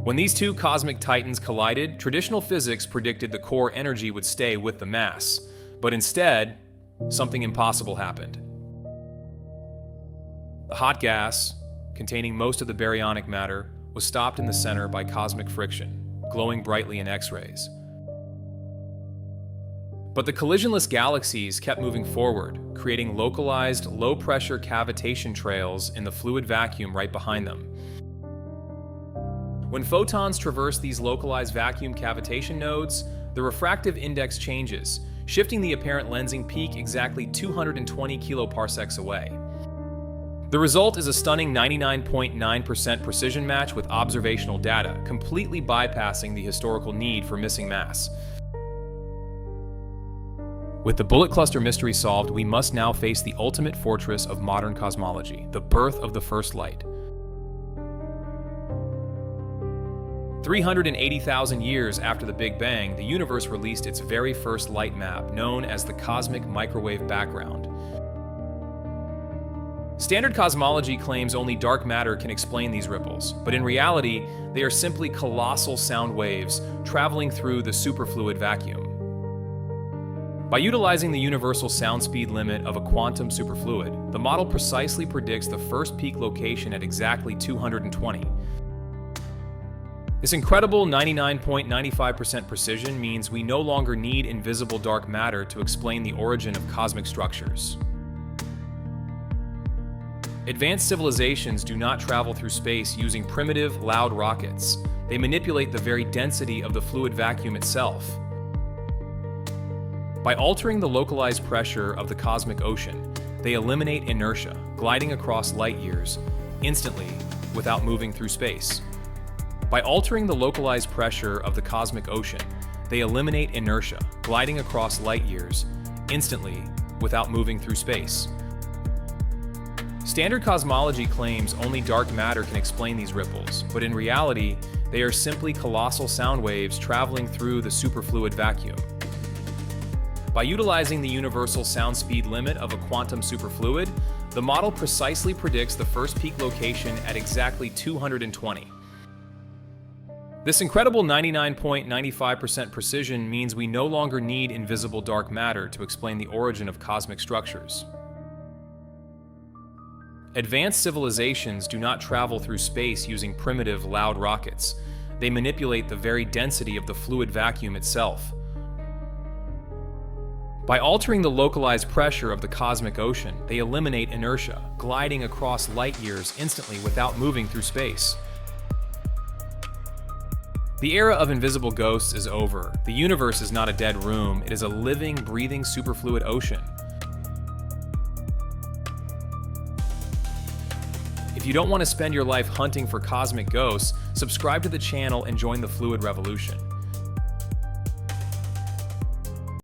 When these two cosmic titans collided, traditional physics predicted the core energy would stay with the mass. But instead, something impossible happened. The hot gas, containing most of the baryonic matter, was stopped in the center by cosmic friction, glowing brightly in X-rays. But the collisionless galaxies kept moving forward, creating localized, low-pressure cavitation trails in the fluid vacuum right behind them. When photons traverse these localized vacuum cavitation nodes, the refractive index changes, shifting the apparent lensing peak exactly 220 kiloparsecs away. The result is a stunning 99.9% precision match with observational data, completely bypassing the historical need for missing mass. With the bullet cluster mystery solved, we must now face the ultimate fortress of modern cosmology, the birth of the first light. 380,000 years after the Big Bang, the universe released its very first light map, known as the cosmic microwave background. Standard cosmology claims only dark matter can explain these ripples, but in reality, they are simply colossal sound waves traveling through the superfluid vacuum. By utilizing the universal sound speed limit of a quantum superfluid, the model precisely predicts the first peak location at exactly 220. This incredible 99.95% precision means we no longer need invisible dark matter to explain the origin of cosmic structures. Advanced civilizations do not travel through space using primitive, loud rockets. They manipulate the very density of the fluid vacuum itself. By altering the localized pressure of the cosmic ocean, they eliminate inertia, gliding across light years, instantly, without moving through space. By altering the localized pressure of the cosmic ocean, they eliminate inertia, gliding across light years, instantly, without moving through space. Standard cosmology claims only dark matter can explain these ripples, but in reality, they are simply colossal sound waves traveling through the superfluid vacuum. By utilizing the universal sound speed limit of a quantum superfluid, the model precisely predicts the first peak location at exactly 220. This incredible 99.95% precision means we no longer need invisible dark matter to explain the origin of cosmic structures. Advanced civilizations do not travel through space using primitive, loud rockets. They manipulate the very density of the fluid vacuum itself. By altering the localized pressure of the cosmic ocean, they eliminate inertia, gliding across light years instantly without moving through space. The era of invisible ghosts is over. The universe is not a dead room, it is a living, breathing superfluid ocean. If you don't want to spend your life hunting for cosmic ghosts, subscribe to the channel and join the fluid revolution.